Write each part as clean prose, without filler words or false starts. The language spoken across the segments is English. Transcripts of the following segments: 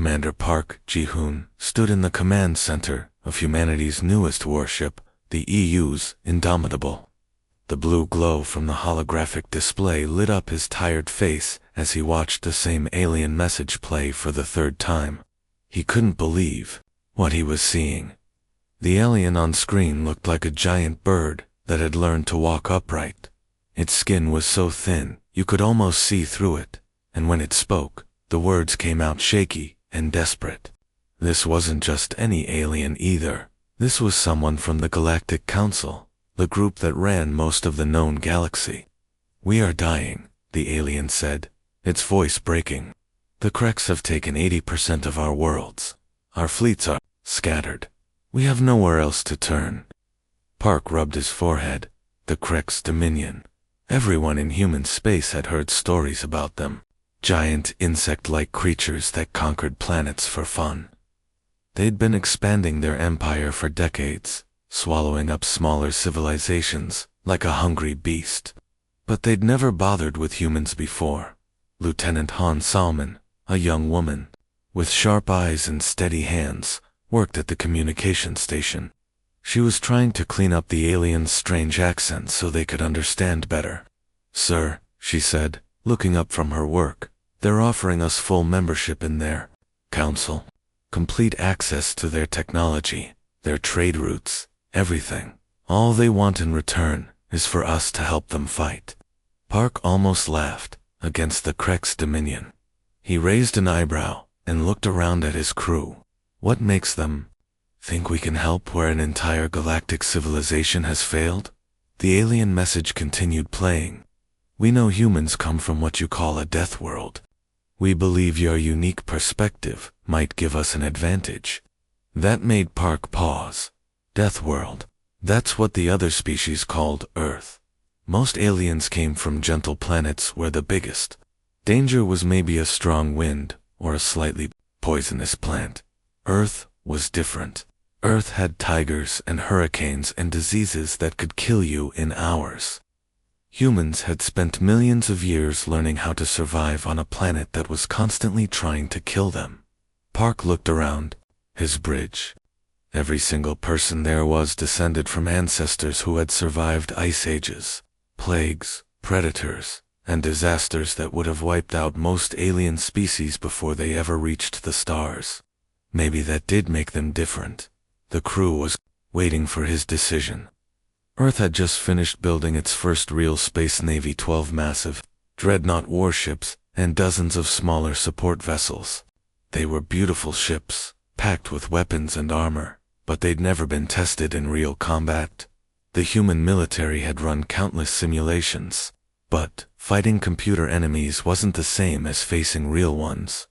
Commander Park Ji-hoon stood in the command center of humanity's newest warship, the EU's Indomitable. The blue glow from the holographic display lit up his tired face as he watched the same alien message play for the third time. He couldn't believe what he was seeing. The alien on screen looked like a giant bird that had learned to walk upright. Its skin was so thin you could almost see through it, and when it spoke, the words came out shaky and desperate. This wasn't just any alien either. This was someone from the Galactic Council, the group that ran most of the known galaxy. "We are dying," the alien said, its voice breaking. "The Kreks have taken 80% of our worlds. Our fleets are scattered. We have nowhere else to turn." Park rubbed his forehead. The Kreks' dominion. Everyone in human space had heard stories about them. Giant insect-like creatures that conquered planets for fun. They'd been expanding their empire for decades, swallowing up smaller civilizations like a hungry beast. But they'd never bothered with humans before. Lieutenant Han Salman, a young woman, with sharp eyes and steady hands, worked at the communication station. She was trying to clean up the aliens' strange accents so they could understand better. "Sir," she said, looking up from her work, "they're offering us full membership in their council. Complete access to their technology, their trade routes, everything. All they want in return is for us to help them fight." Park almost laughed against the Kreks' dominion. He raised an eyebrow and looked around at his crew. "What makes them think we can help where an entire galactic civilization has failed?" The alien message continued playing. "We know humans come from what you call a death world. We believe your unique perspective might give us an advantage." That made Park pause. Death world. That's what the other species called Earth. Most aliens came from gentle planets where the biggest danger was maybe a strong wind or a slightly poisonous plant. Earth was different. Earth had tigers and hurricanes and diseases that could kill you in hours. Humans had spent millions of years learning how to survive on a planet that was constantly trying to kill them. Park looked around his bridge. Every single person there was descended from ancestors who had survived ice ages, plagues, predators, and disasters that would have wiped out most alien species before they ever reached the stars. Maybe that did make them different. The crew was waiting for his decision. Earth had just finished building its first real Space Navy, 12 massive dreadnought warships and dozens of smaller support vessels. They were beautiful ships, packed with weapons and armor, but they'd never been tested in real combat. The human military had run countless simulations, but fighting computer enemies wasn't the same as facing real ones.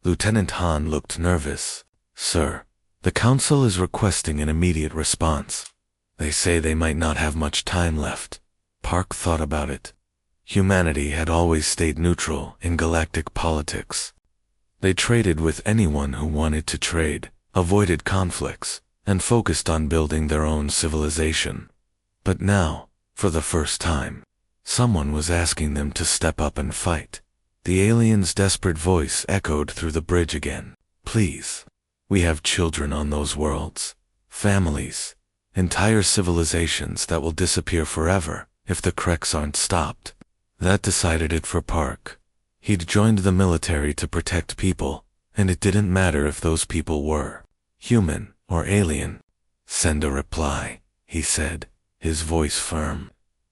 Lieutenant Han looked nervous. "Sir, the Council is requesting an immediate response. They say they might not have much time left." Park thought about it. Humanity had always stayed neutral in galactic politics. They traded with anyone who wanted to trade, avoided conflicts, and focused on building their own civilization. But now, for the first time, someone was asking them to step up and fight. The alien's desperate voice echoed through the bridge again. "Please. We have children on those worlds, families, entire civilizations that will disappear forever if the Kreks aren't stopped." That decided it for Park. He'd joined the military to protect people, and it didn't matter if those people were human or alien. "Send a reply," he said, his voice firm.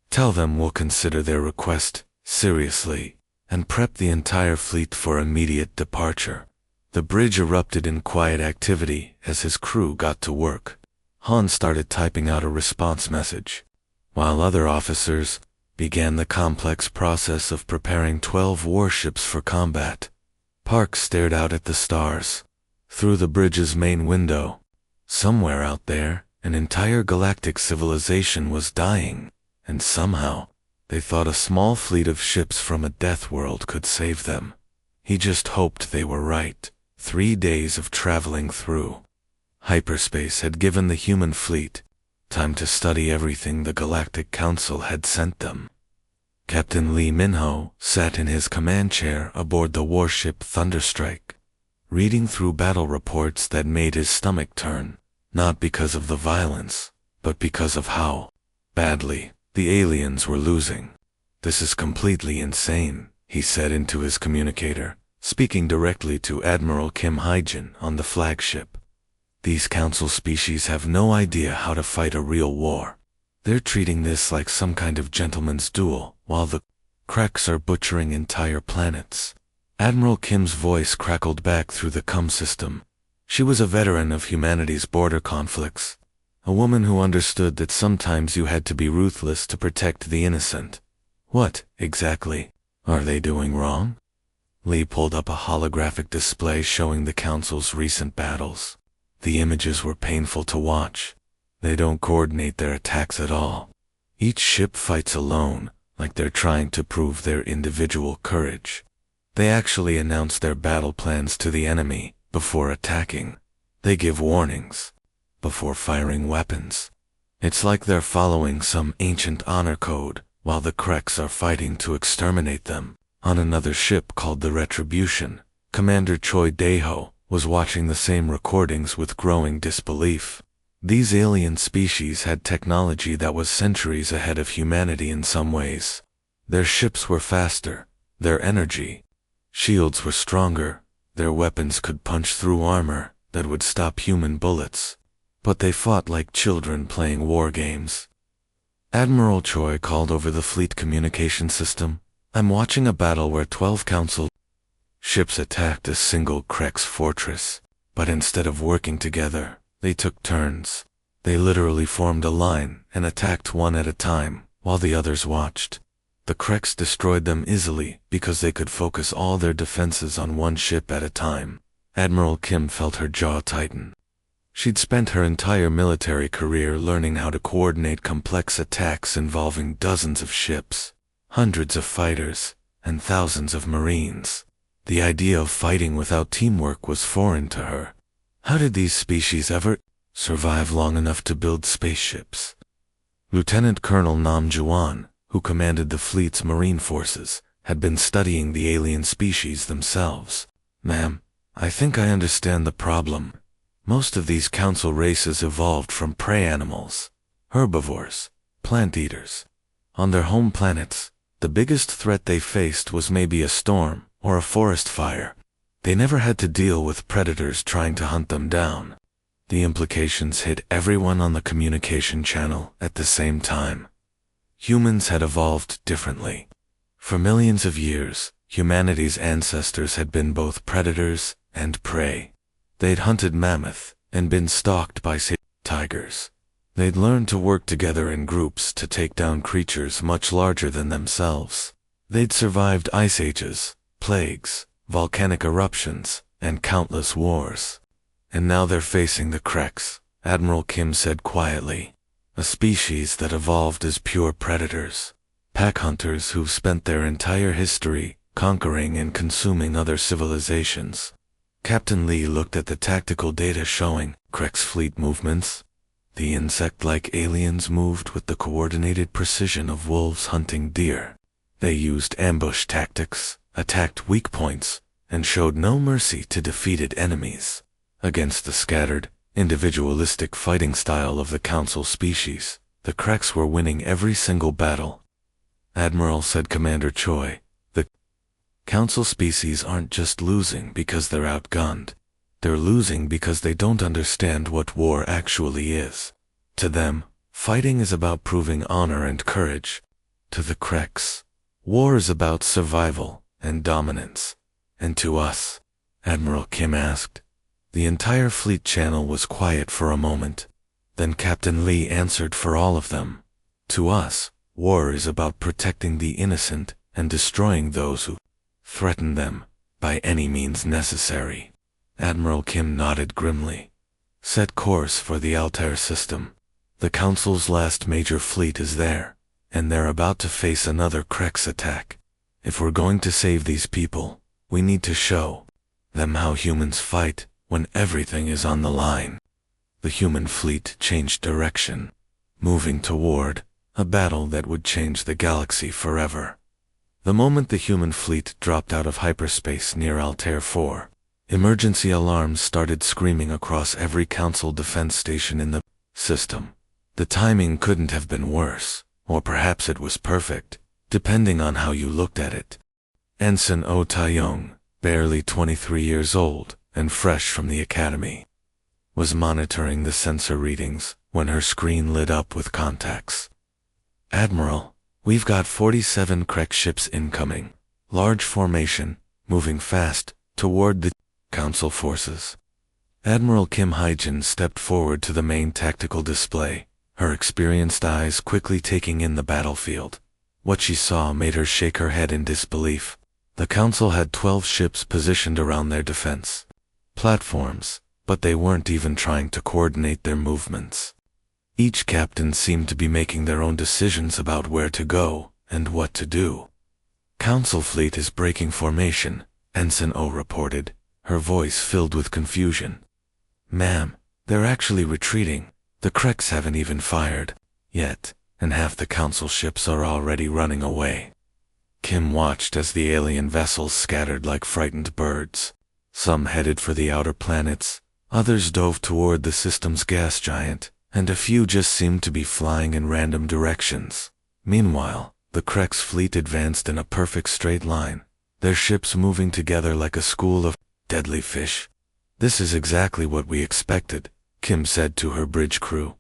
"Tell them we'll consider their request seriously and prep the entire fleet for immediate departure." The bridge erupted in quiet activity as his crew got to work. Han started typing out a response message, while other officers began the complex process of preparing 12 warships for combat. Park stared out at the stars, through the bridge's main window. Somewhere out there, an entire galactic civilization was dying, and somehow, they thought a small fleet of ships from a death world could save them. He just hoped they were right. 3 days of traveling through hyperspace had given the human fleet time to study everything the Galactic Council had sent them. Captain Lee Minho sat in his command chair aboard the warship Thunderstrike. reading through battle reports that made his stomach turn, not because of the violence, but because of how badly the aliens were losing. "This is completely insane," he said into his communicator, speaking directly to Admiral Kim Hyjin on the flagship. "These council species have no idea how to fight a real war. They're treating this like some kind of gentleman's duel, while the Kreks are butchering entire planets." Admiral Kim's voice crackled back through the COM system. She was a veteran of humanity's border conflicts, a woman who understood that sometimes you had to be ruthless to protect the innocent. "What, exactly, are they doing wrong?" Lee pulled up a holographic display showing the Council's recent battles. The images were painful to watch. They don't coordinate their attacks at all. Each ship fights alone, like they're trying to prove their individual courage. They actually announce their battle plans to the enemy before attacking. They give warnings before firing weapons. It's like they're following some ancient honor code, while the Kreks are fighting to exterminate them. On another ship called the Retribution, Commander Choi Daeho was watching the same recordings with growing disbelief. These alien species had technology that was centuries ahead of humanity in some ways. Their ships were faster, their energy shields were stronger, their weapons could punch through armor that would stop human bullets. But they fought like children playing war games. Admiral Choi called over the fleet communication system. "I'm watching a battle where 12 council ships attacked a single Krek's fortress, but instead of working together, they took turns. They literally formed a line and attacked one at a time, while the others watched. The Kreks destroyed them easily because they could focus all their defenses on one ship at a time." Admiral Kim felt her jaw tighten. She'd spent her entire military career learning how to coordinate complex attacks involving dozens of ships, hundreds of fighters, and thousands of Marines. The idea of fighting without teamwork was foreign to her. How did these species ever survive long enough to build spaceships? Lieutenant Colonel Nam Juan, who commanded the fleet's marine forces, had been studying the alien species themselves. "Ma'am, I think I understand the problem. Most of these council races evolved from prey animals, herbivores, plant eaters. On their home planets, the biggest threat they faced was maybe a storm or a forest fire. They never had to deal with predators trying to hunt them down." The implications hit everyone on the communication channel at the same time. Humans had evolved differently. For millions of years, humanity's ancestors had been both predators and prey. They'd hunted mammoth and been stalked by tigers. They'd learned to work together in groups to take down creatures much larger than themselves. They'd survived ice ages, plagues, volcanic eruptions, and countless wars. "And now they're facing the Kreks," Admiral Kim said quietly. "A species that evolved as pure predators. Pack hunters who've spent their entire history conquering and consuming other civilizations." Captain Lee looked at the tactical data showing Krek's fleet movements. The insect-like aliens moved with the coordinated precision of wolves hunting deer. They used ambush tactics, attacked weak points, and showed no mercy to defeated enemies. Against the scattered, individualistic fighting style of the Council species, the Kreks were winning every single battle. "Admiral," said Commander Choi, "the Council species aren't just losing because they're outgunned. They're losing because they don't understand what war actually is. To them, fighting is about proving honor and courage. To the Kreks, war is about survival and dominance. And to us?" Admiral Kim asked. The entire fleet channel was quiet for a moment. Then Captain Lee answered for all of them. "To us, war is about protecting the innocent and destroying those who threaten them by any means necessary." Admiral Kim nodded grimly. "Set course for the Altair system. The Council's last major fleet is there, and they're about to face another Kreks attack. If we're going to save these people, we need to show them how humans fight when everything is on the line." The human fleet changed direction, moving toward a battle that would change the galaxy forever. The moment the human fleet dropped out of hyperspace near Altair 4, Emergency alarms started screaming across every Council defense station in the system. The timing couldn't have been worse, or perhaps it was perfect, depending on how you looked at it. Ensign Oh Taeyong, barely 23 years old and fresh from the academy, was monitoring the sensor readings when her screen lit up with contacts. Admiral, we've got 47 Krek ships incoming. Large formation, moving fast, toward the Council forces. Admiral Kim Haijin stepped forward to the main tactical display, her experienced eyes quickly taking in the battlefield. What she saw made her shake her head in disbelief. The Council had 12 ships positioned around their defense platforms, but they weren't even trying to coordinate their movements. Each captain seemed to be making their own decisions about where to go and what to do. Council fleet is breaking formation, Ensign O reported, her voice filled with confusion. Ma'am, they're actually retreating. The Kreks haven't even fired yet, and half the Council ships are already running away. Kim watched as the alien vessels scattered like frightened birds. Some headed for the outer planets, others dove toward the system's gas giant, and a few just seemed to be flying in random directions. Meanwhile, the Kreks fleet advanced in a perfect straight line, their ships moving together like a school of deadly fish. This is exactly what we expected, Kim said to her bridge crew.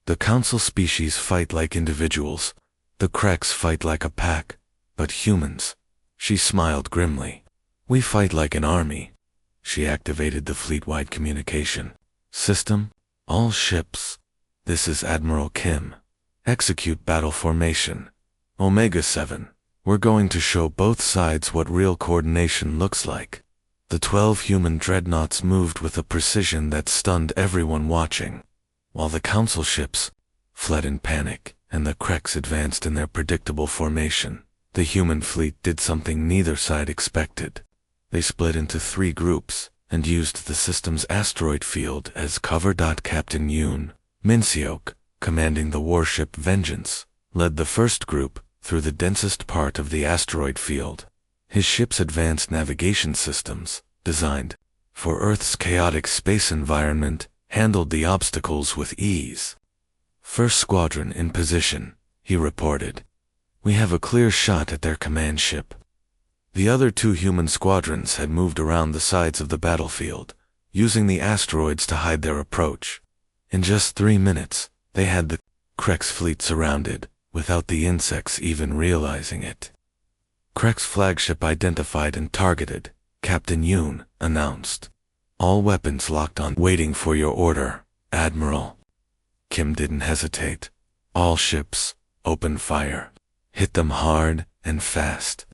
The Council species fight like individuals. The Kreks fight like a pack. But humans, she smiled grimly. We fight like an army. She activated the fleet-wide communication system. All ships. This is Admiral Kim. Execute battle formation. Omega 7. We're going to show both sides what real coordination looks like. The 12 human dreadnoughts moved with a precision that stunned everyone watching, while the Council ships fled in panic and the Kreks advanced in their predictable formation. The human fleet did something neither side expected. They split into 3 groups and used the system's asteroid field as cover. Captain Yoon Minseok, commanding the warship Vengeance, led the first group through the densest part of the asteroid field. His ship's advanced navigation systems, designed for Earth's chaotic space environment, handled the obstacles with ease. First squadron in position, he reported. We have a clear shot at their command ship. The other 2 human squadrons had moved around the sides of the battlefield, using the asteroids to hide their approach. In just 3 minutes, they had the Kreks fleet surrounded, without the insects even realizing it. Kreks flagship identified and targeted, Captain Yoon announced. All weapons locked on. Waiting for your order, Admiral. Kim didn't hesitate. All ships, open fire. Hit them hard and fast.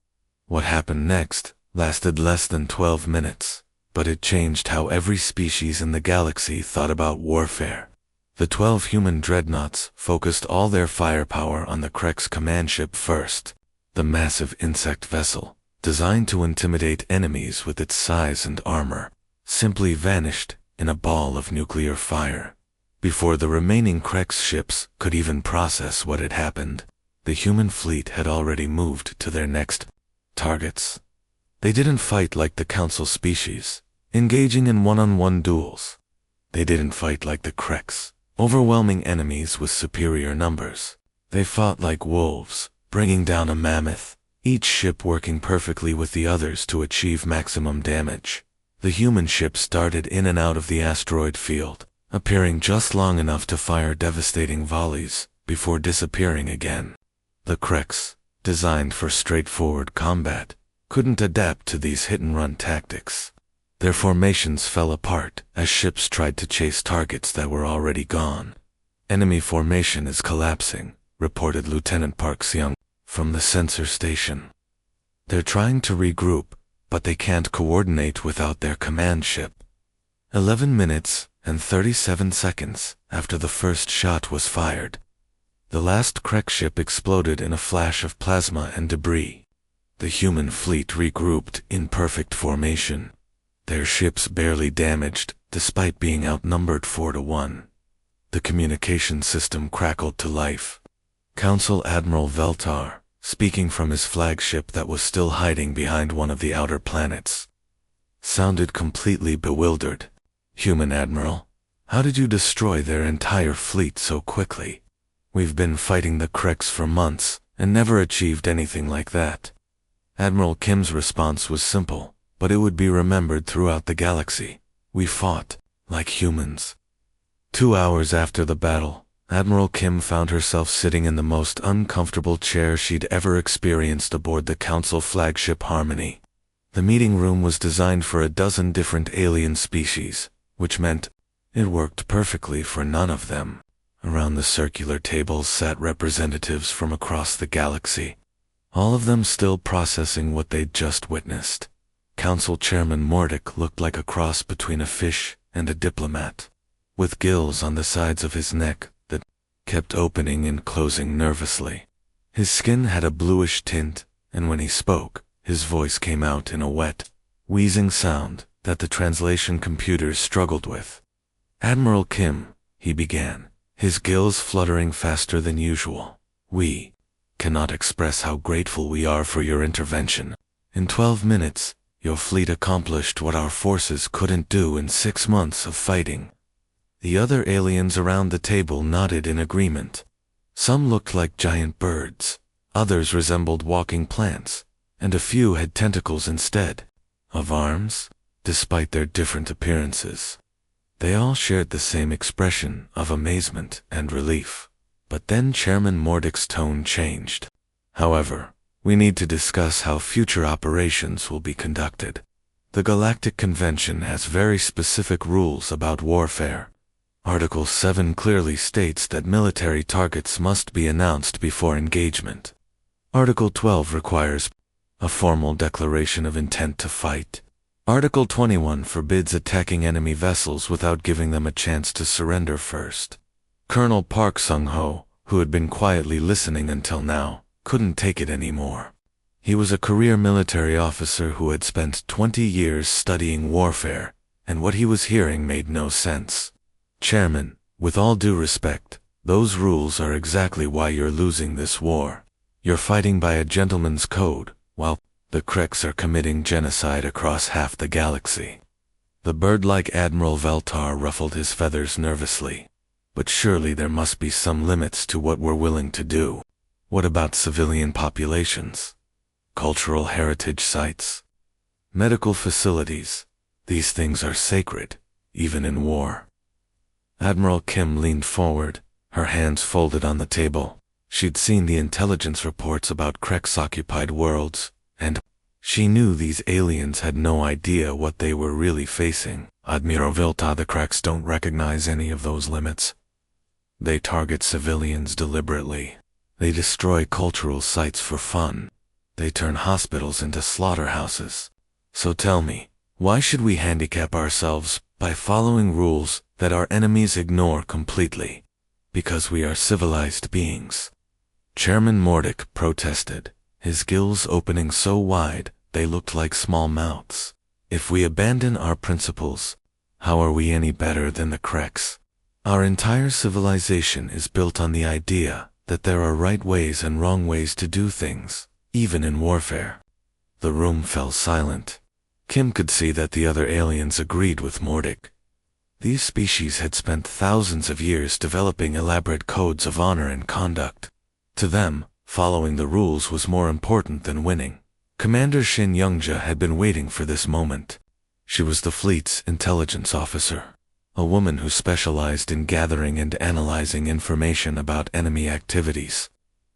What happened next lasted less than 12 minutes, but it changed how every species in the galaxy thought about warfare. The 12 human dreadnoughts focused all their firepower on the Kreks command ship first, the massive insect vessel, designed to intimidate enemies with its size and armor, simply vanished in a ball of nuclear fire. Before the remaining Kreks ships could even process what had happened, the human fleet had already moved to their next targets. They didn't fight like the Council species, engaging in one-on-one duels. They didn't fight like the Kreks, overwhelming enemies with superior numbers. They fought like wolves, bringing down a mammoth, each ship working perfectly with the others to achieve maximum damage. The human ships darted in and out of the asteroid field, appearing just long enough to fire devastating volleys, before disappearing again. The Kreks, designed for straightforward combat, couldn't adapt to these hit-and-run tactics. Their formations fell apart as ships tried to chase targets that were already gone. Enemy formation is collapsing, reported Lieutenant Park Seung from the sensor station. They're trying to regroup, but they can't coordinate without their command ship. 11 minutes and 37 seconds after the first shot was fired, the last Krek ship exploded in a flash of plasma and debris. The human fleet regrouped in perfect formation, their ships barely damaged despite being outnumbered 4-1. The communication system crackled to life. Council Admiral Veltar, speaking from his flagship that was still hiding behind one of the outer planets, sounded completely bewildered. "Human Admiral, how did you destroy their entire fleet so quickly? We've been fighting the Kreks for months and never achieved anything like that." Admiral Kim's response was simple, but it would be remembered throughout the galaxy. "We fought like humans." 2 hours after the battle, Admiral Kim found herself sitting in the most uncomfortable chair she'd ever experienced aboard the Council flagship Harmony. The meeting room was designed for a dozen different alien species, which meant it worked perfectly for none of them. Around the circular tables sat representatives from across the galaxy, all of them still processing what they'd just witnessed. Council Chairman Mordic looked like a cross between a fish and a diplomat, with gills on the sides of his neck that kept opening and closing nervously. His skin had a bluish tint, and when he spoke, his voice came out in a wet, wheezing sound that the translation computers struggled with. "Admiral Kim," he began, his gills fluttering faster than usual, "we cannot express how grateful we are for your intervention. In 12 minutes, your fleet accomplished what our forces couldn't do in 6 months of fighting." The other aliens around the table nodded in agreement. Some looked like giant birds, others resembled walking plants, and a few had tentacles instead of arms, despite their different appearances. They all shared the same expression of amazement and relief. But then Chairman Mordic's tone changed. "However, we need to discuss how future operations will be conducted. The Galactic Convention has very specific rules about warfare. Article 7 clearly states that military targets must be announced before engagement. Article 12 requires a formal declaration of intent to fight. Article 21 forbids attacking enemy vessels without giving them a chance to surrender first." Colonel Park Sung-ho, who had been quietly listening until now, couldn't take it anymore. He was a career military officer who had spent 20 years studying warfare, and what he was hearing made no sense. "Chairman, with all due respect, those rules are exactly why you're losing this war. You're fighting by a gentleman's code, while the Kreks are committing genocide across half the galaxy." The bird-like Admiral Veltar ruffled his feathers nervously. "But surely there must be some limits to what we're willing to do. What about civilian populations? Cultural heritage sites? Medical facilities? These things are sacred, even in war." Admiral Kim leaned forward, her hands folded on the table. She'd seen the intelligence reports about Krex-occupied worlds, and she knew these aliens had no idea what they were really facing. "Admiral Vilta, the Kreks don't recognize any of those limits. They target civilians deliberately. They destroy cultural sites for fun. They turn hospitals into slaughterhouses. So tell me, why should we handicap ourselves by following rules that our enemies ignore completely? Because we are civilized beings." Chairman Mordic protested, his gills opening so wide they looked like small mouths. "If we abandon our principles, how are we any better than the Kreks? Our entire civilization is built on the idea that there are right ways and wrong ways to do things, even in warfare." The room fell silent. Kim could see that the other aliens agreed with Mordic. These species had spent thousands of years developing elaborate codes of honor and conduct. To them, following the rules was more important than winning. Commander Shin Youngja had been waiting for this moment. She was the fleet's intelligence officer, a woman who specialized in gathering and analyzing information about enemy activities.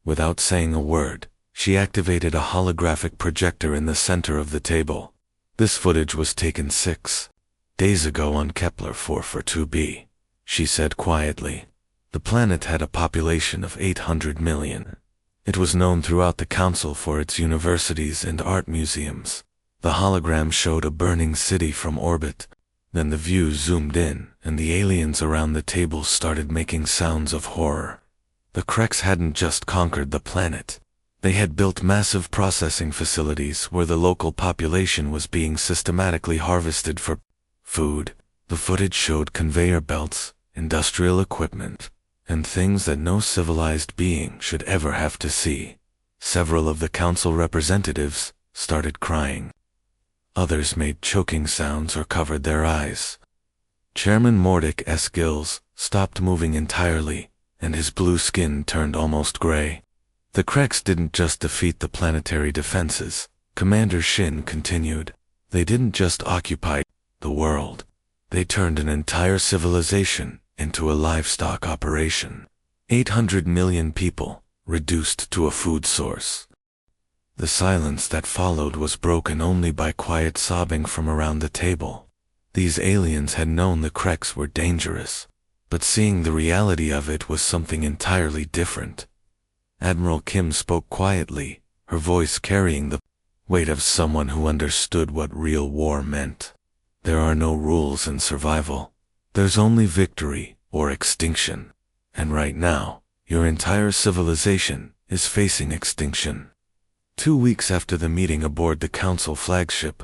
Without saying a word, she activated a holographic projector in the center of the table. "This footage was taken 6 days ago on Kepler 442b, she said quietly. The planet had a population of 800 million. It was known throughout the Council for its universities and art museums. The hologram showed a burning city from orbit. Then the view zoomed in, and the aliens around the table started making sounds of horror. The Kreks hadn't just conquered the planet. They had built massive processing facilities where the local population was being systematically harvested for food. The footage showed conveyor belts, industrial equipment, and things that no civilized being should ever have to see. Several of the council representatives started crying. Others made choking sounds or covered their eyes. Chairman Mordic S. Gills stopped moving entirely, and his blue skin turned almost gray. The Kreks didn't just defeat the planetary defenses, Commander Shin continued. They didn't just occupy the world. They turned an entire civilization into a livestock operation. 800 million people, reduced to a food source. The silence that followed was broken only by quiet sobbing from around the table. These aliens had known the Kreks were dangerous, but seeing the reality of it was something entirely different. Admiral Kim spoke quietly, her voice carrying the weight of someone who understood what real war meant. There are no rules in survival. There's only victory or extinction. And right now, your entire civilization is facing extinction. 2 weeks after the meeting aboard the Council flagship,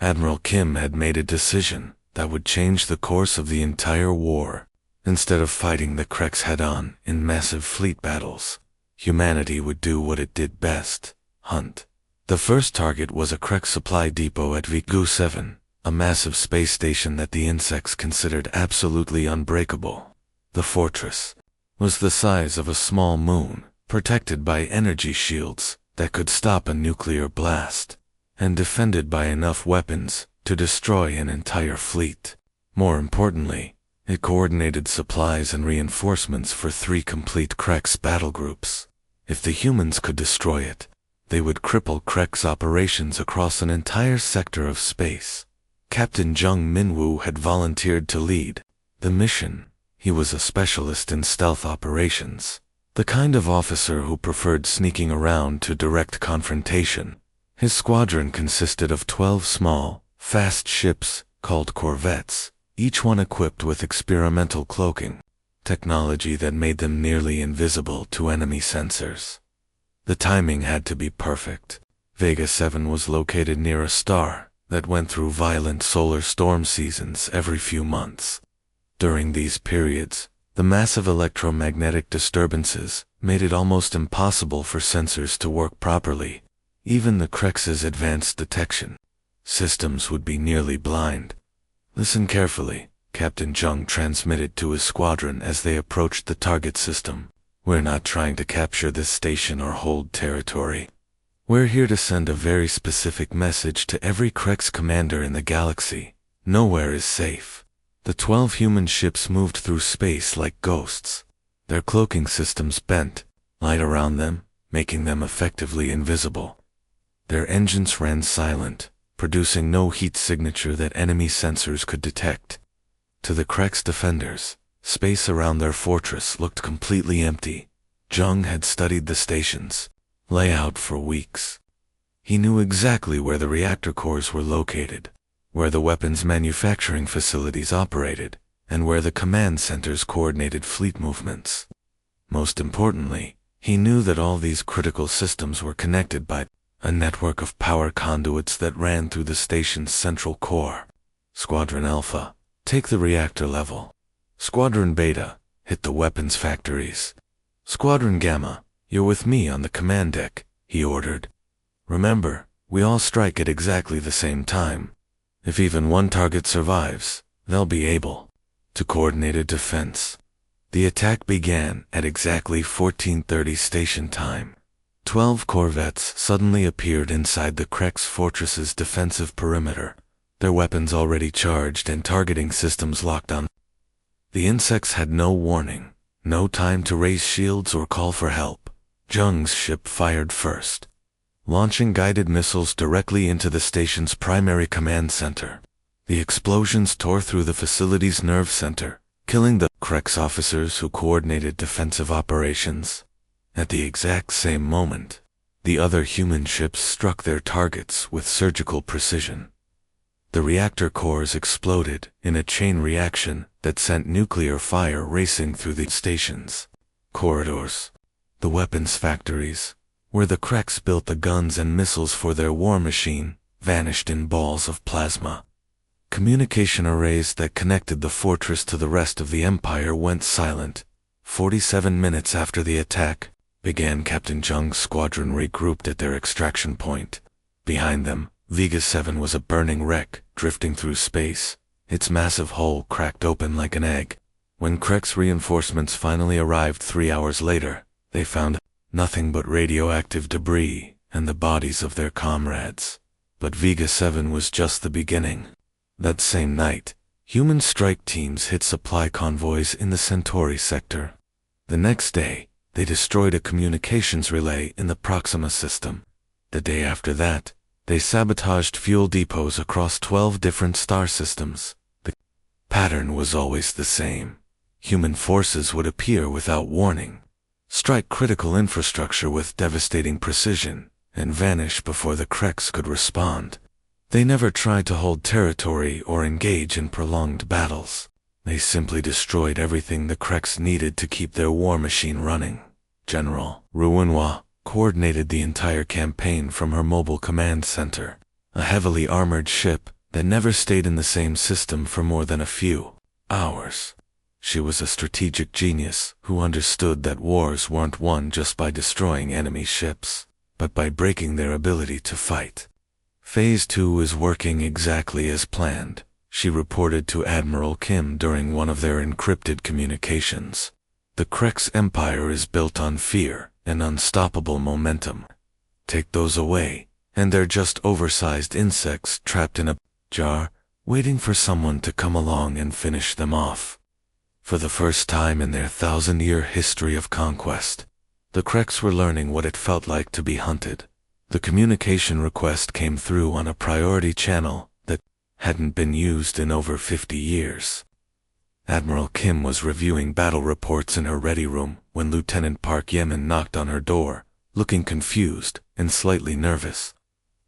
Admiral Kim had made a decision that would change the course of the entire war. Instead of fighting the Kreks head-on in massive fleet battles, humanity would do what it did best: hunt. The first target was a Krek supply depot at Vigu 7, a massive space station that the insects considered absolutely unbreakable. The fortress was the size of a small moon, protected by energy shields that could stop a nuclear blast, and defended by enough weapons to destroy an entire fleet. More importantly, it coordinated supplies and reinforcements for 3 complete Kreks battle groups. If the humans could destroy it, they would cripple Kreks operations across an entire sector of space. Captain Jung Minwoo had volunteered to lead the mission. He was a specialist in stealth operations, the kind of officer who preferred sneaking around to direct confrontation. His squadron consisted of 12 small, fast ships called corvettes, each one equipped with experimental cloaking technology that made them nearly invisible to enemy sensors. The timing had to be perfect. Vega 7 was located near a star that went through violent solar storm seasons every few months. During these periods, the massive electromagnetic disturbances made it almost impossible for sensors to work properly. Even the Kreks' advanced detection systems would be nearly blind. "Listen carefully," Captain Jung transmitted to his squadron as they approached the target system. "We're not trying to capture this station or hold territory. We're here to send a very specific message to every Kreks commander in the galaxy. Nowhere is safe." The 12 human ships moved through space like ghosts. Their cloaking systems bent light around them, making them effectively invisible. Their engines ran silent, producing no heat signature that enemy sensors could detect. To the Kreks defenders, space around their fortress looked completely empty. Jung had studied the station's layout for weeks. He knew exactly where the reactor cores were located, where the weapons manufacturing facilities operated, and where the command centers coordinated fleet movements. Most importantly, he knew that all these critical systems were connected by a network of power conduits that ran through the station's central core. Squadron Alpha, take the reactor level. Squadron Beta, hit the weapons factories. Squadron Gamma, you're with me on the command deck, he ordered. Remember, we all strike at exactly the same time. If even one target survives, they'll be able to coordinate a defense. The attack began at exactly 14:30 station time. 12 corvettes suddenly appeared inside the Kreks fortress's defensive perimeter, their weapons already charged and targeting systems locked on. The insects had no warning, no time to raise shields or call for help. Jung's ship fired first, launching guided missiles directly into the station's primary command center. The explosions tore through the facility's nerve center, killing the Kreks officers who coordinated defensive operations. At the exact same moment, the other human ships struck their targets with surgical precision. The reactor cores exploded in a chain reaction that sent nuclear fire racing through the station's corridors. The weapons factories, where the Kreks built the guns and missiles for their war machine, vanished in balls of plasma. Communication arrays that connected the fortress to the rest of the Empire went silent. 47 minutes after the attack began, Captain Jung's squadron regrouped at their extraction point. Behind them, Vega 7 was a burning wreck, drifting through space, its massive hull cracked open like an egg. When Krek's reinforcements finally arrived 3 hours later, they found nothing but radioactive debris and the bodies of their comrades. But Vega 7 was just the beginning. That same night, human strike teams hit supply convoys in the Centauri sector. The next day, they destroyed a communications relay in the Proxima system. The day after that, they sabotaged fuel depots across 12 different star systems. The pattern was always the same. Human forces would appear without warning, strike critical infrastructure with devastating precision, and vanish before the Kreks could respond. They never tried to hold territory or engage in prolonged battles. They simply destroyed everything the Kreks needed to keep their war machine running. General Ruinois coordinated the entire campaign from her mobile command center, a heavily armored ship that never stayed in the same system for more than a few hours. She was a strategic genius who understood that wars weren't won just by destroying enemy ships, but by breaking their ability to fight. Phase 2 is working exactly as planned, she reported to Admiral Kim during one of their encrypted communications. The Kreks empire is built on fear and unstoppable momentum. Take those away, and they're just oversized insects trapped in a jar, waiting for someone to come along and finish them off. For the first time in their 1,000-year history of conquest, the Kreks were learning what it felt like to be hunted. The communication request came through on a priority channel that hadn't been used in over 50 years. Admiral Kim was reviewing battle reports in her ready room when Lieutenant Park Yemen knocked on her door, looking confused and slightly nervous.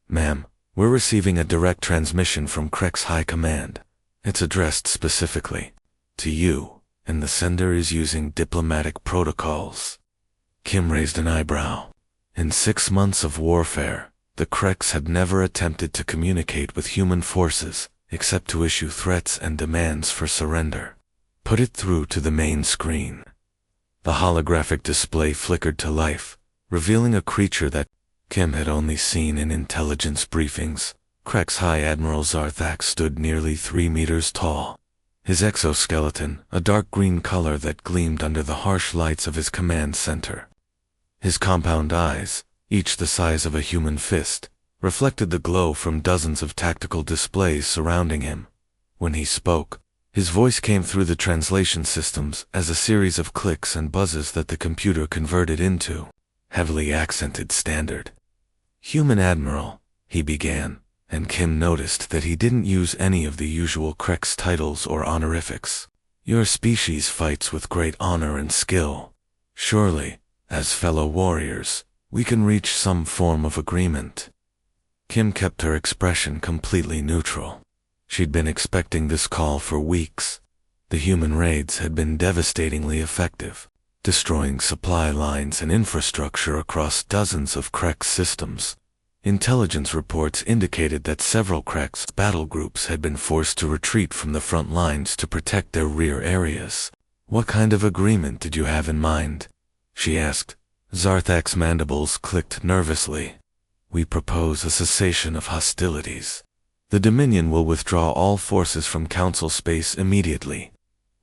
"Ma'am, we're receiving a direct transmission from Krek's High Command. It's addressed specifically to you, and the sender is using diplomatic protocols." Kim raised an eyebrow. In 6 months of warfare, the Kreks had never attempted to communicate with human forces except to issue threats and demands for surrender. "Put it through to the main screen." The holographic display flickered to life, revealing a creature that Kim had only seen in intelligence briefings. Krek's High Admiral Zarthak stood nearly 3 meters tall. His exoskeleton, a dark green color that gleamed under the harsh lights of his command center. His compound eyes, each the size of a human fist, reflected the glow from dozens of tactical displays surrounding him. When he spoke, his voice came through the translation systems as a series of clicks and buzzes that the computer converted into heavily accented standard. "Human Admiral," he began, and Kim noticed that he didn't use any of the usual Kreks titles or honorifics. "Your species fights with great honor and skill. Surely, as fellow warriors, we can reach some form of agreement." Kim kept her expression completely neutral. She'd been expecting this call for weeks. The human raids had been devastatingly effective, destroying supply lines and infrastructure across dozens of Kreks systems. Intelligence reports indicated that several Kreks battle groups had been forced to retreat from the front lines to protect their rear areas. "What kind of agreement did you have in mind?" she asked. Zarthak's mandibles clicked nervously. "We propose a cessation of hostilities. The Dominion will withdraw all forces from Council space immediately.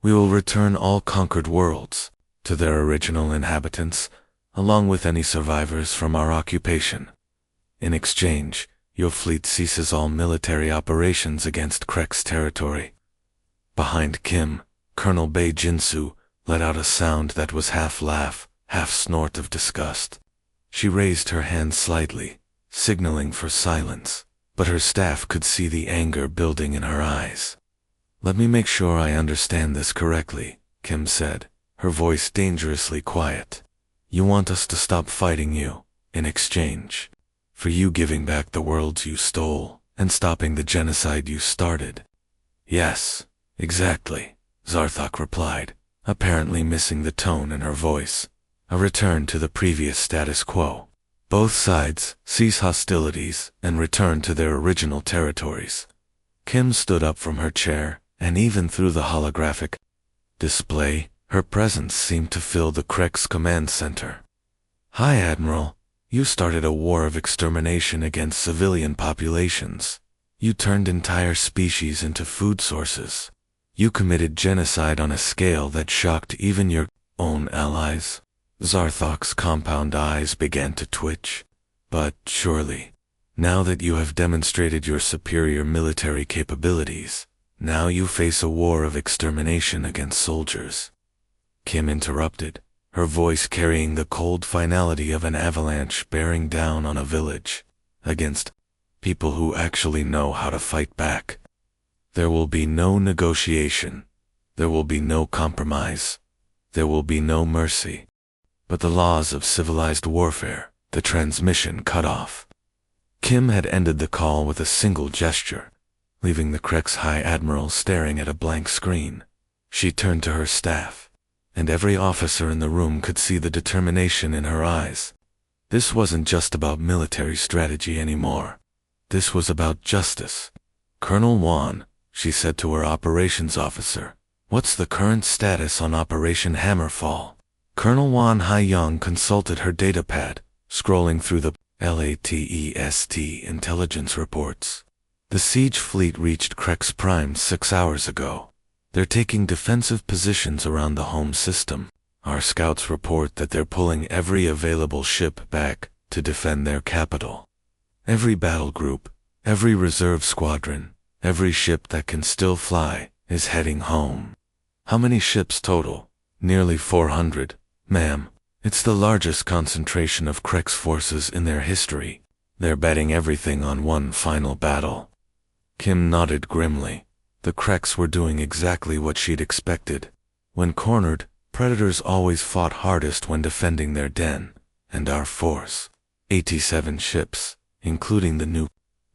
We will return all conquered worlds to their original inhabitants, along with any survivors from our occupation. In exchange, your fleet ceases all military operations against Krek's territory." Behind Kim, Colonel Bei Jinsu let out a sound that was half laugh, half snort of disgust. She raised her hand slightly, signaling for silence, but her staff could see the anger building in her eyes. "Let me make sure I understand this correctly," Kim said, her voice dangerously quiet. "You want us to stop fighting you, in exchange for you giving back the worlds you stole and stopping the genocide you started?" "Yes, exactly," Zarthak replied, apparently missing the tone in her voice. "A return to the previous status quo. Both sides cease hostilities and return to their original territories." Kim stood up from her chair, and even through the holographic display, her presence seemed to fill the Krek's command center. "Hi, Admiral. You started a war of extermination against civilian populations. You turned entire species into food sources. You committed genocide on a scale that shocked even your own allies. Zarthok's compound eyes began to twitch. But surely, now that you have demonstrated your superior military capabilities, now you face a war of extermination against soldiers. Kim interrupted, her voice carrying the cold finality of an avalanche bearing down on a village, against people who actually know how to fight back. There will be no negotiation. There will be no compromise. There will be no mercy. But the laws of civilized warfare, the transmission cut off. Kim had ended the call with a single gesture, leaving the Krex High Admiral staring at a blank screen. She turned to her staff, and every officer in the room could see the determination in her eyes. This wasn't just about military strategy anymore. This was about justice. "Colonel Wan," she said to her operations officer, "what's the current status on Operation Hammerfall?" Colonel Wan Hai-Young consulted her datapad, scrolling through the LATEST intelligence reports. The siege fleet reached Krex Prime 6 hours ago. They're taking defensive positions around the home system. Our scouts report that they're pulling every available ship back to defend their capital. Every battle group, every reserve squadron, every ship that can still fly is heading home. How many ships total? Nearly 400, ma'am. It's the largest concentration of Krex forces in their history. They're betting everything on one final battle. Kim nodded grimly. The Krex were doing exactly what she'd expected. When cornered, predators always fought hardest when defending their den, and our force, 87 ships, including the new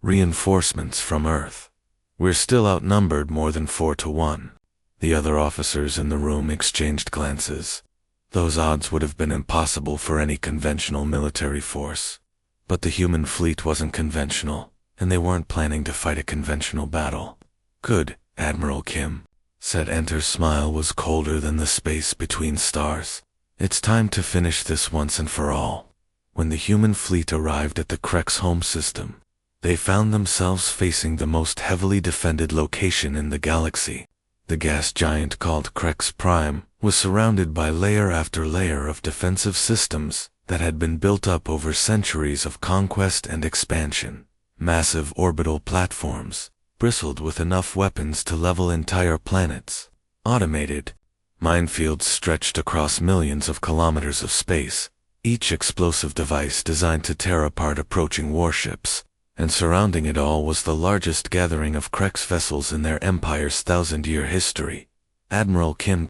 reinforcements from Earth. We're still outnumbered more than 4-1. The other officers in the room exchanged glances. Those odds would have been impossible for any conventional military force. But the human fleet wasn't conventional, and they weren't planning to fight a conventional battle. "Good, Admiral Kim," said Enter's smile was colder than the space between stars. "It's time to finish this once and for all." When the human fleet arrived at the Krex home system, they found themselves facing the most heavily defended location in the galaxy. The gas giant called Krex Prime was surrounded by layer after layer of defensive systems that had been built up over centuries of conquest and expansion. Massive orbital platforms, bristled with enough weapons to level entire planets. Automated minefields stretched across millions of kilometers of space, each explosive device designed to tear apart approaching warships. And surrounding it all was the largest gathering of Krex vessels in their empire's 1,000-year history. Admiral Kim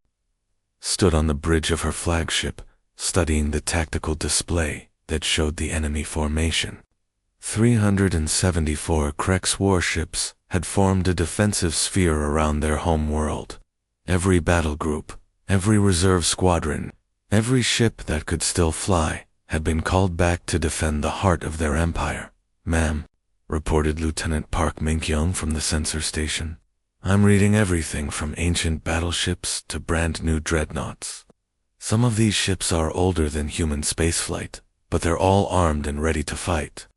stood on the bridge of her flagship, studying the tactical display that showed the enemy formation. 374 Krex warships had formed a defensive sphere around their home world. Every battle group, every reserve squadron, every ship that could still fly had been called back to defend the heart of their empire. "Ma'am," reported Lieutenant Park Mink-young from the sensor station, "I'm reading everything from ancient battleships to brand new dreadnoughts. Some of these ships are older than human spaceflight, but they're all armed and ready to fight."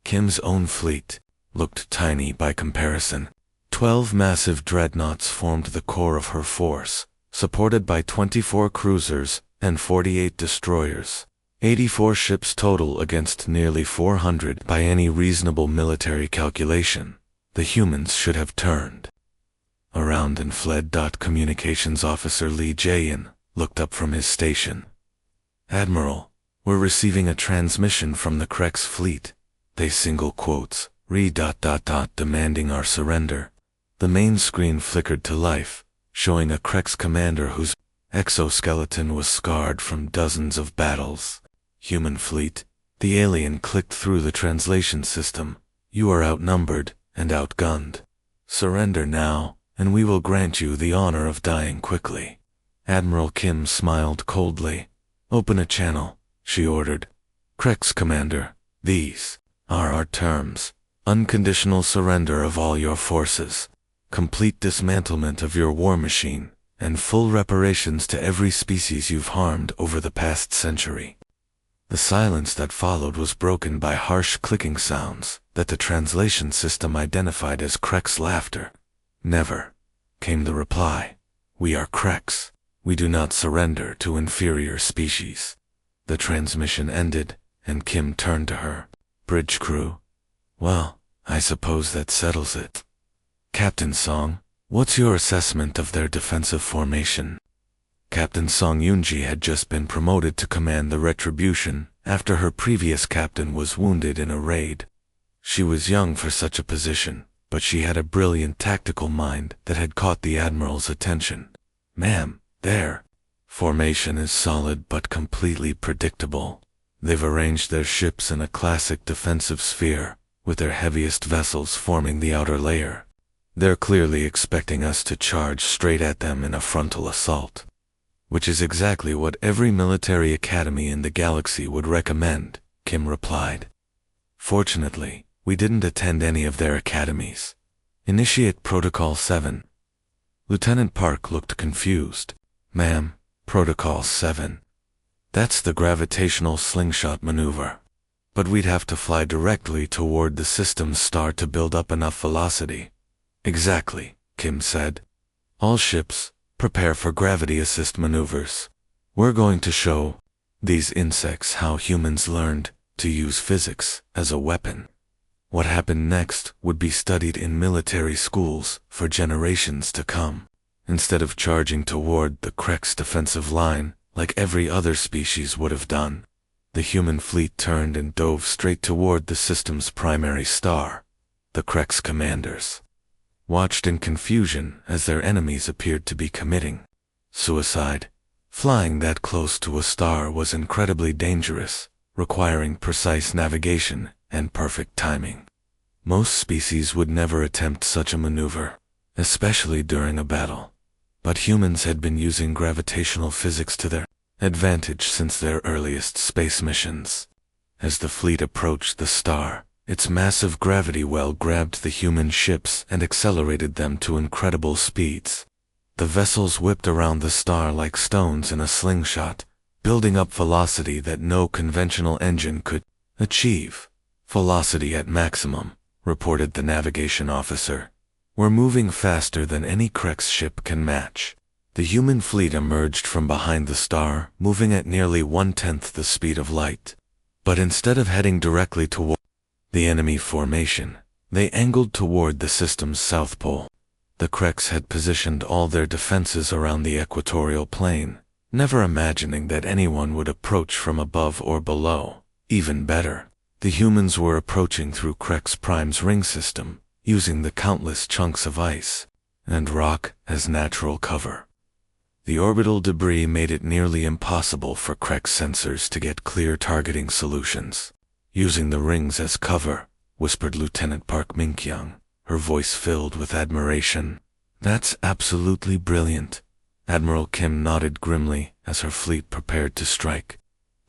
Kim's own fleet looked tiny by comparison. 12 massive dreadnoughts formed the core of her force, supported by 24 cruisers and 48 destroyers. 84 ships total against nearly 400 by any reasonable military calculation. The humans should have turned around and fled. Communications Officer Lee Jae-in looked up from his station. "Admiral, we're receiving a transmission from the Krex fleet. They single quotes, demanding our surrender." The main screen flickered to life, showing a Krex commander whose exoskeleton was scarred from dozens of battles. "Human fleet," the alien clicked through the translation system, "you are outnumbered and outgunned. Surrender now, and we will grant you the honor of dying quickly." Admiral Kim smiled coldly. "Open a channel," she ordered. "Krex Commander, these are our terms. Unconditional surrender of all your forces, complete dismantlement of your war machine, and full reparations to every species you've harmed over the past century." The silence that followed was broken by harsh clicking sounds that the translation system identified as Krek's laughter. "Never," came the reply. "We are Kreks. We do not surrender to inferior species." The transmission ended, and Kim turned to her. "Bridge crew? Well, I suppose that settles it. Captain Song, what's your assessment of their defensive formation?" Captain Song Yoonji had just been promoted to command the Retribution after her previous captain was wounded in a raid. She was young for such a position, but she had a brilliant tactical mind that had caught the Admiral's attention. "Ma'am, their formation is solid but completely predictable. They've arranged their ships in a classic defensive sphere, with their heaviest vessels forming the outer layer. They're clearly expecting us to charge straight at them in a frontal assault. Which is exactly what every military academy in the galaxy would recommend," Kim replied. "Fortunately, we didn't attend any of their academies. Initiate Protocol 7. Lieutenant Park looked confused. "Ma'am, Protocol 7. That's the gravitational slingshot maneuver. But we'd have to fly directly toward the system's star to build up enough velocity." "Exactly," Kim said. "All ships, prepare for gravity assist maneuvers. We're going to show these insects how humans learned to use physics as a weapon. What happened next would be studied in military schools for generations to come. Instead of charging toward the Krek's defensive line like every other species would have done, the human fleet turned and dove straight toward the system's primary star. The Krek's commanders watched in confusion as their enemies appeared to be committing suicide. Flying that close to a star was incredibly dangerous, requiring precise navigation and perfect timing. Most species would never attempt such a maneuver, especially during a battle. But humans had been using gravitational physics to their advantage since their earliest space missions. As the fleet approached the star, its massive gravity well grabbed the human ships and accelerated them to incredible speeds. The vessels whipped around the star like stones in a slingshot, building up velocity that no conventional engine could achieve. "Velocity at maximum," reported the navigation officer. "We're moving faster than any Krek's ship can match." The human fleet emerged from behind the star, moving at nearly 1/10 the speed of light. But instead of heading directly toward the enemy formation, they angled toward the system's south pole. The Kreks had positioned all their defenses around the equatorial plane, never imagining that anyone would approach from above or below. Even better, the humans were approaching through Krek's Prime's ring system, using the countless chunks of ice and rock as natural cover. The orbital debris made it nearly impossible for Krek's sensors to get clear targeting solutions. "Using the rings as cover," whispered Lieutenant Park Minkyung, her voice filled with admiration. "That's absolutely brilliant." Admiral Kim nodded grimly as her fleet prepared to strike.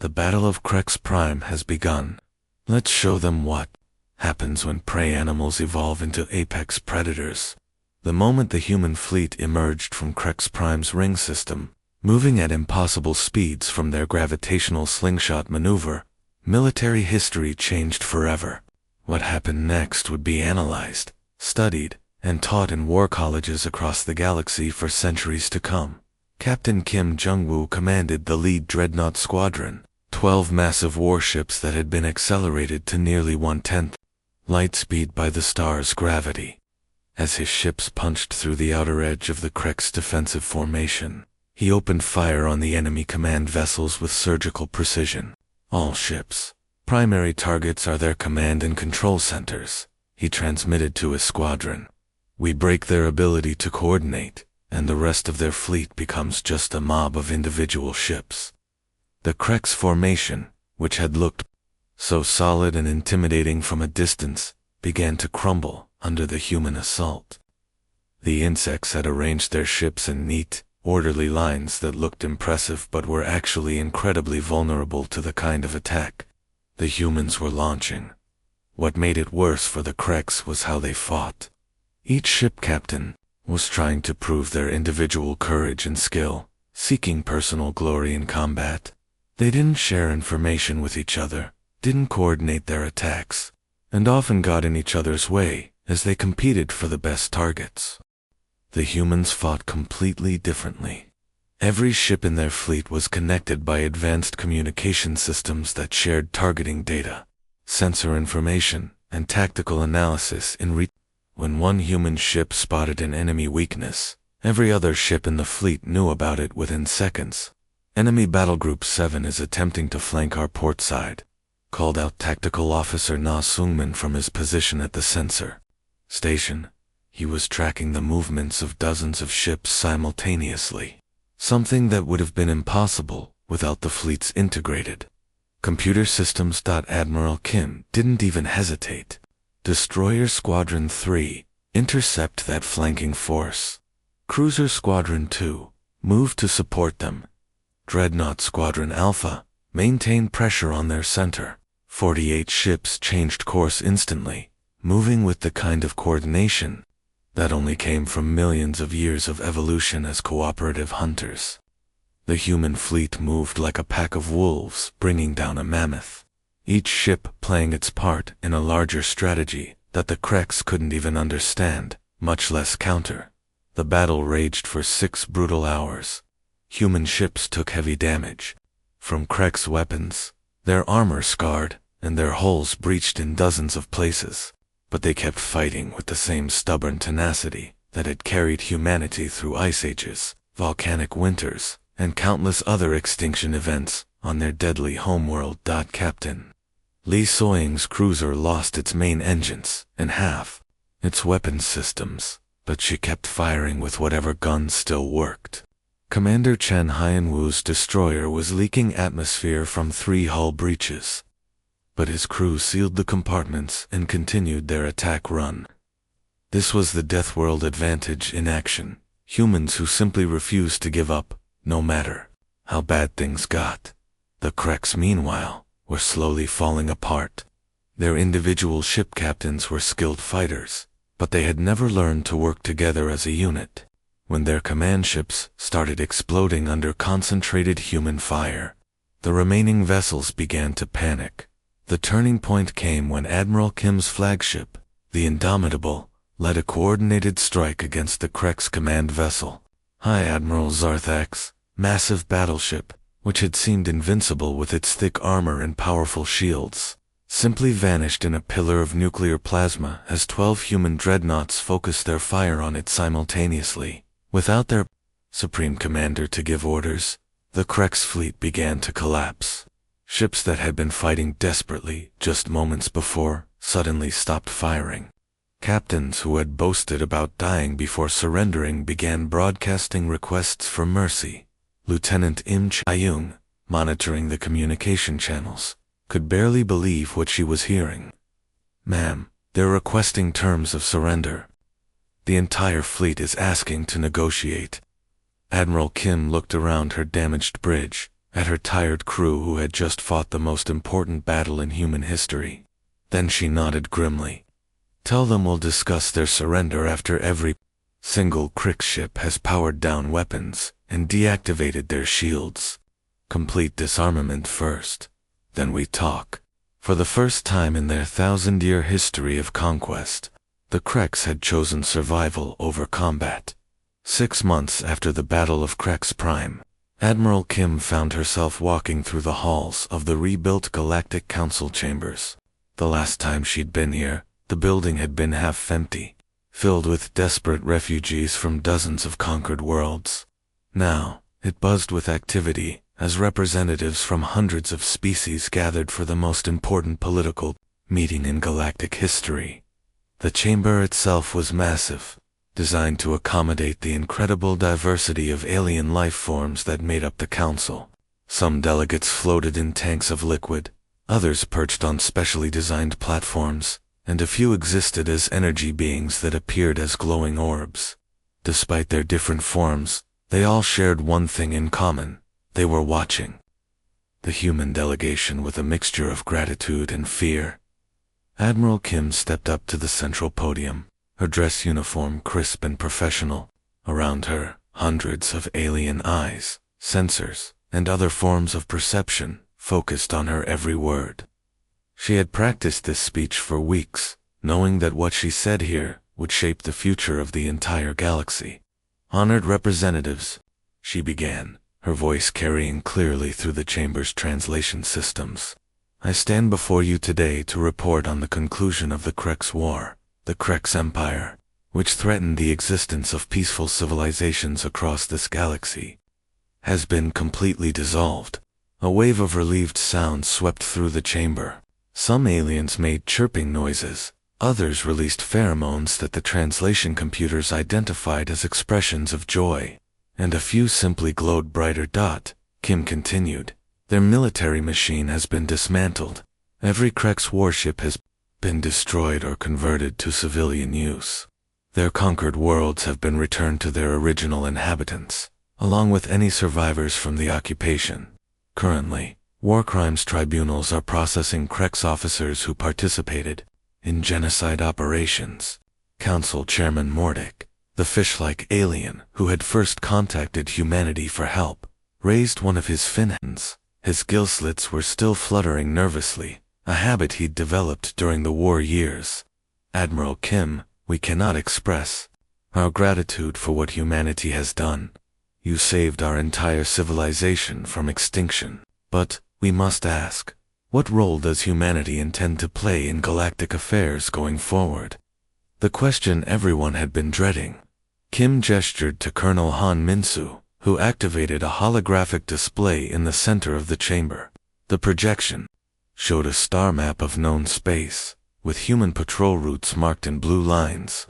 "The Battle of Krek's Prime has begun. Let's show them what happens when prey animals evolve into apex predators." The moment the human fleet emerged from Krek's Prime's ring system, moving at impossible speeds from their gravitational slingshot maneuver, military history changed forever. What happened next would be analyzed, studied, and taught in war colleges across the galaxy for centuries to come. Captain Kim Jung-woo commanded the lead dreadnought squadron, 12 massive warships that had been accelerated to nearly 1/10 light speed by the star's gravity. As his ships punched through the outer edge of the Krek's defensive formation, he opened fire on the enemy command vessels with surgical precision. "All ships. Primary targets are their command and control centers," he transmitted to his squadron. "We break their ability to coordinate, and the rest of their fleet becomes just a mob of individual ships." The Krek's formation, which had looked so solid and intimidating from a distance, began to crumble under the human assault. The insects had arranged their ships in neat, orderly lines that looked impressive but were actually incredibly vulnerable to the kind of attack the humans were launching. What made it worse for the Kreks was how they fought. Each ship captain was trying to prove their individual courage and skill, seeking personal glory in combat. They didn't share information with each other, didn't coordinate their attacks, and often got in each other's way as they competed for the best targets. The humans fought completely differently. Every ship in their fleet was connected by advanced communication systems that shared targeting data, sensor information, and tactical analysis When one human ship spotted an enemy weakness, every other ship in the fleet knew about it within seconds. Enemy Battle Group 7 is attempting to flank our port side, called out Tactical Officer Na Sungmin from his position at the sensor station. He was tracking the movements of dozens of ships simultaneously, something that would have been impossible without the fleet's integrated computer systems. Admiral Kim didn't even hesitate. Destroyer Squadron 3, intercept that flanking force. Cruiser Squadron 2, move to support them. Dreadnought Squadron Alpha, maintain pressure on their center. 48 ships changed course instantly, moving with the kind of coordination that only came from millions of years of evolution as cooperative hunters. The human fleet moved like a pack of wolves bringing down a mammoth, each ship playing its part in a larger strategy that the Kreks couldn't even understand, much less counter. The battle raged for 6 brutal hours. Human ships took heavy damage from Kreks' weapons, their armor scarred, and their hulls breached in dozens of places, but they kept fighting with the same stubborn tenacity that had carried humanity through ice ages, volcanic winters, and countless other extinction events on their deadly homeworld. Captain Lee Soying's cruiser lost its main engines and half its weapons systems, but she kept firing with whatever guns still worked. Commander Chen Haiyanwu's destroyer was leaking atmosphere from 3 hull breaches, but his crew sealed the compartments and continued their attack run. This was the Deathworld advantage in action, humans who simply refused to give up, no matter how bad things got. The Kreks, meanwhile, were slowly falling apart. Their individual ship captains were skilled fighters, but they had never learned to work together as a unit. When their command ships started exploding under concentrated human fire, the remaining vessels began to panic. The turning point came when Admiral Kim's flagship, the Indomitable, led a coordinated strike against the Kreks command vessel. High Admiral Zarthak's massive battleship, which had seemed invincible with its thick armor and powerful shields, simply vanished in a pillar of nuclear plasma as 12 human dreadnoughts focused their fire on it simultaneously. Without their supreme commander to give orders, the Kreks fleet began to collapse. Ships that had been fighting desperately just moments before suddenly stopped firing. Captains who had boasted about dying before surrendering began broadcasting requests for mercy. Lieutenant Im Chae-young, monitoring the communication channels, could barely believe what she was hearing. "Ma'am, they're requesting terms of surrender. The entire fleet is asking to negotiate." Admiral Kim looked around her damaged bridge, at her tired crew who had just fought the most important battle in human history. Then she nodded grimly. "Tell them we'll discuss their surrender after every single Krek ship has powered down weapons and deactivated their shields. Complete disarmament first, then we talk." For the first time in their 1,000-year history of conquest, the Kreks had chosen survival over combat. 6 months after the Battle of Kreks Prime, Admiral Kim found herself walking through the halls of the rebuilt Galactic Council chambers. The last time she'd been here, the building had been half empty, filled with desperate refugees from dozens of conquered worlds. Now, it buzzed with activity as representatives from hundreds of species gathered for the most important political meeting in galactic history. The chamber itself was massive, designed to accommodate the incredible diversity of alien life forms that made up the council. Some delegates floated in tanks of liquid, others perched on specially designed platforms, and a few existed as energy beings that appeared as glowing orbs. Despite their different forms, they all shared one thing in common: they were watching. The human delegation with a mixture of gratitude and fear. Admiral Kim stepped up to the central podium, her dress uniform crisp and professional. Around her, hundreds of alien eyes, sensors, and other forms of perception focused on her every word. She had practiced this speech for weeks, knowing that what she said here would shape the future of the entire galaxy. "Honored representatives," she began, her voice carrying clearly through the chamber's translation systems. "I stand before you today to report on the conclusion of the Krex War. The Krex Empire, which threatened the existence of peaceful civilizations across this galaxy, has been completely dissolved." A wave of relieved sound swept through the chamber. Some aliens made chirping noises, others released pheromones that the translation computers identified as expressions of joy, and a few simply glowed brighter. Kim continued, "Their military machine has been dismantled. Every Krex warship has been destroyed or converted to civilian use. Their conquered worlds have been returned to their original inhabitants, along with any survivors from the occupation. Currently, war crimes tribunals are processing Krex officers who participated in genocide operations." Council Chairman Mordic, the fish-like alien who had first contacted humanity for help, raised one of his fins. His gill slits were still fluttering nervously, a habit he'd developed during the war years. "Admiral Kim, we cannot express our gratitude for what humanity has done. You saved our entire civilization from extinction. But, we must ask, what role does humanity intend to play in galactic affairs going forward?" The question everyone had been dreading. Kim gestured to Colonel Han Minsu, who activated a holographic display in the center of the chamber. The projection showed a star map of known space, with human patrol routes marked in blue lines.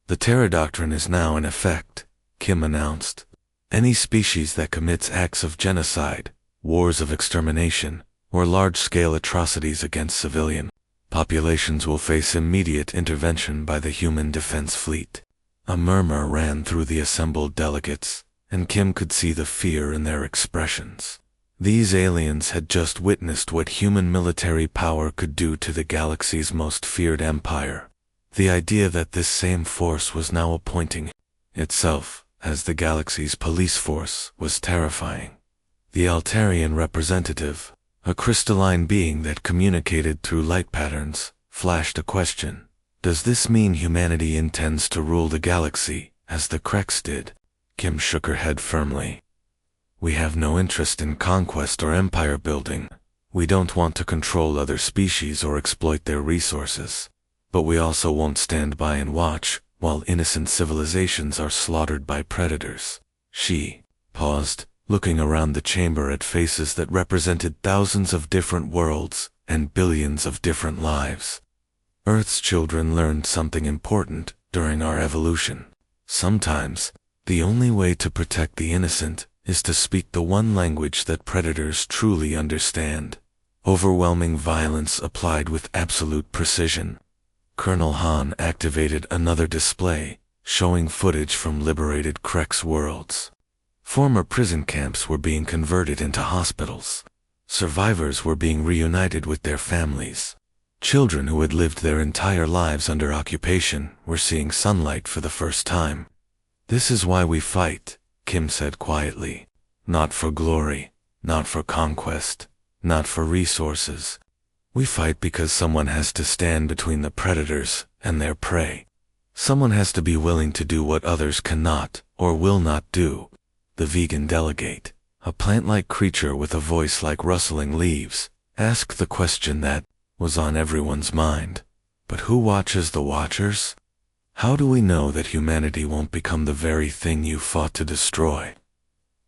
"The Terra Doctrine is now in effect," Kim announced. "Any species that commits acts of genocide, wars of extermination, or large-scale atrocities against civilian populations will face immediate intervention by the Human Defense Fleet." A murmur ran through the assembled delegates, and Kim could see the fear in their expressions. These aliens had just witnessed what human military power could do to the galaxy's most feared empire. The idea that this same force was now appointing itself as the galaxy's police force was terrifying. The Altarian representative, a crystalline being that communicated through light patterns, flashed a question. "Does this mean humanity intends to rule the galaxy, as the Krex did?" Kim shook her head firmly. "We have no interest in conquest or empire building. We don't want to control other species or exploit their resources. But we also won't stand by and watch while innocent civilizations are slaughtered by predators." She paused, looking around the chamber at faces that represented thousands of different worlds and billions of different lives. "Earth's children learned something important during our evolution. Sometimes, the only way to protect the innocent is to speak the one language that predators truly understand. Overwhelming violence applied with absolute precision." Colonel Han activated another display, showing footage from liberated Krex worlds. Former prison camps were being converted into hospitals. Survivors were being reunited with their families. Children who had lived their entire lives under occupation were seeing sunlight for the first time. "This is why we fight," Kim said quietly. "Not for glory, not for conquest, not for resources. We fight because someone has to stand between the predators and their prey. Someone has to be willing to do what others cannot or will not do." The vegan delegate, a plant-like creature with a voice like rustling leaves, asked the question that was on everyone's mind. "But who watches the watchers? How do we know that humanity won't become the very thing you fought to destroy?"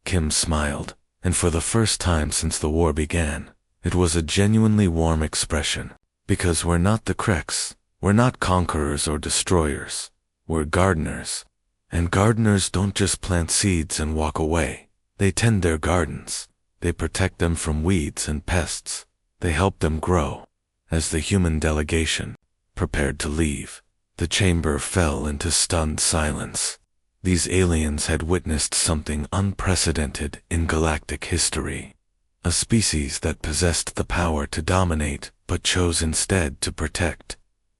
Kim smiled, and for the first time since the war began, it was a genuinely warm expression. "Because we're not the Krex. We're not conquerors or destroyers. We're gardeners. And gardeners don't just plant seeds and walk away. They tend their gardens. They protect them from weeds and pests. They help them grow." As the human delegation prepared to leave, the chamber fell into stunned silence. These aliens had witnessed something unprecedented in galactic history. A species that possessed the power to dominate but chose instead to protect.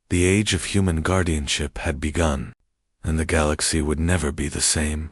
The age of human guardianship had begun, and the galaxy would never be the same.